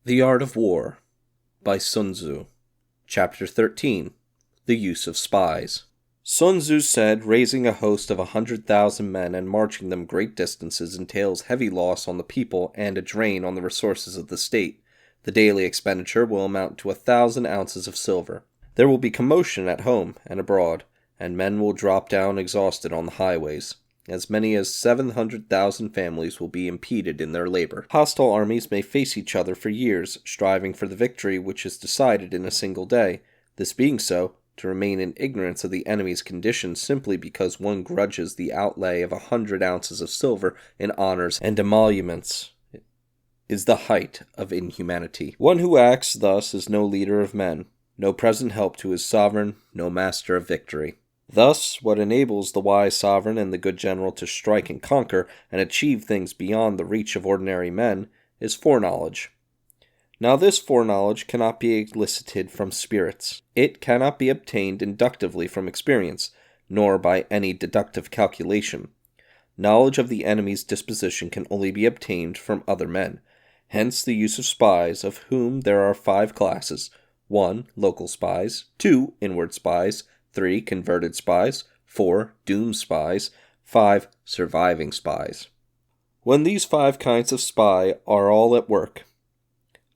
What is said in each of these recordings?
The Art of War by Sun Tzu. Chapter 13. The Use of Spies. Sun Tzu said, raising a host of 100,000 men and marching them great distances entails heavy loss on the people and a drain on the resources of the state. The daily expenditure will amount to 1,000 ounces of silver. There will be commotion at home and abroad, and men will drop down exhausted on the highways. As many as 700,000 families will be impeded in their labor. Hostile armies may face each other for years, striving for the victory which is decided in a single day. This being so, to remain in ignorance of the enemy's condition simply because one grudges the outlay of 100 ounces of silver in honors and emoluments is the height of inhumanity. One who acts thus is no leader of men, no present help to his sovereign, no master of victory. Thus, what enables the wise sovereign and the good general to strike and conquer and achieve things beyond the reach of ordinary men is foreknowledge. Now this foreknowledge cannot be elicited from spirits. It cannot be obtained inductively from experience, nor by any deductive calculation. Knowledge of the enemy's disposition can only be obtained from other men. Hence the use of spies, of whom there are 5 classes. 1. Local spies. 2. Inward spies. 3. Converted spies. 4. Doomed spies. 5. Surviving spies. When these 5 kinds of spy are all at work,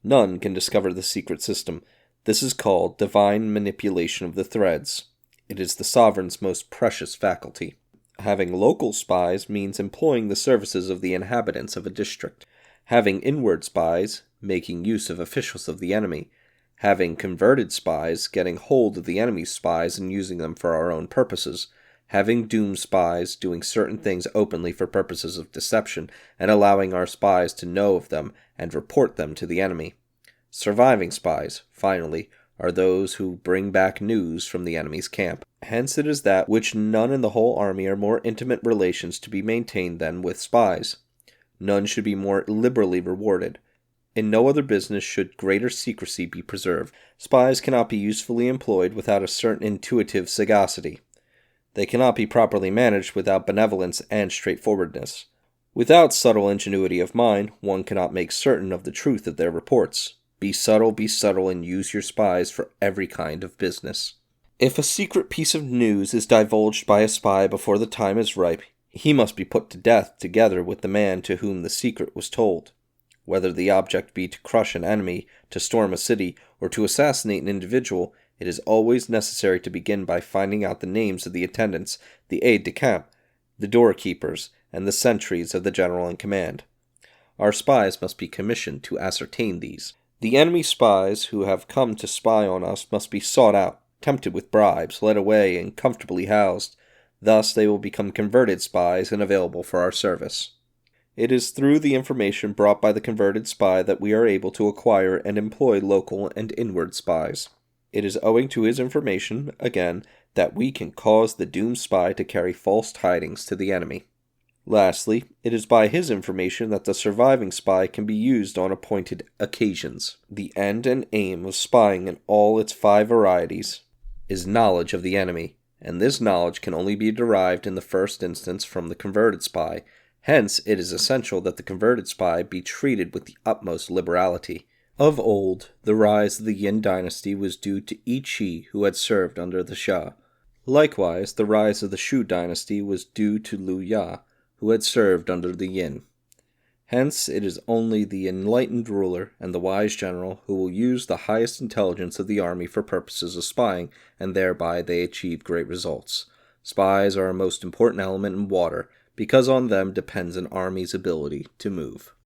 none can discover the secret system. This is called divine manipulation of the threads. It is the sovereign's most precious faculty. Having local spies means employing the services of the inhabitants of a district. Having inward spies, making use of officials of the enemy. Having converted spies, getting hold of the enemy's spies and using them for our own purposes. Having doomed spies, doing certain things openly for purposes of deception, and allowing our spies to know of them and report them to the enemy. Surviving spies, finally, are those who bring back news from the enemy's camp. Hence it is that which none in the whole army are more intimate relations to be maintained than with spies. None should be more liberally rewarded. In no other business should greater secrecy be preserved. Spies cannot be usefully employed without a certain intuitive sagacity. They cannot be properly managed without benevolence and straightforwardness. Without subtle ingenuity of mind, one cannot make certain of the truth of their reports. Be subtle, and use your spies for every kind of business. If a secret piece of news is divulged by a spy before the time is ripe, he must be put to death together with the man to whom the secret was told. Whether the object be to crush an enemy, to storm a city, or to assassinate an individual, it is always necessary to begin by finding out the names of the attendants, the aides-de-camp, the doorkeepers, and the sentries of the general in command. Our spies must be commissioned to ascertain these. The enemy spies who have come to spy on us must be sought out, tempted with bribes, led away, and comfortably housed. Thus they will become converted spies and available for our service. It is through the information brought by the converted spy that we are able to acquire and employ local and inward spies. It is owing to his information, again, that we can cause the doomed spy to carry false tidings to the enemy. Lastly, it is by his information that the surviving spy can be used on appointed occasions. The end and aim of spying in all its 5 varieties is knowledge of the enemy, and this knowledge can only be derived in the first instance from the converted spy. Hence, it is essential that the converted spy be treated with the utmost liberality. Of old, the rise of the Yin dynasty was due to I Chi, who had served under the Shah. Likewise, the rise of the Shu dynasty was due to Liu Ya, who had served under the Yin. Hence, it is only the enlightened ruler and the wise general who will use the highest intelligence of the army for purposes of spying, and thereby they achieve great results. Spies are a most important element in water, because on them depends an army's ability to move.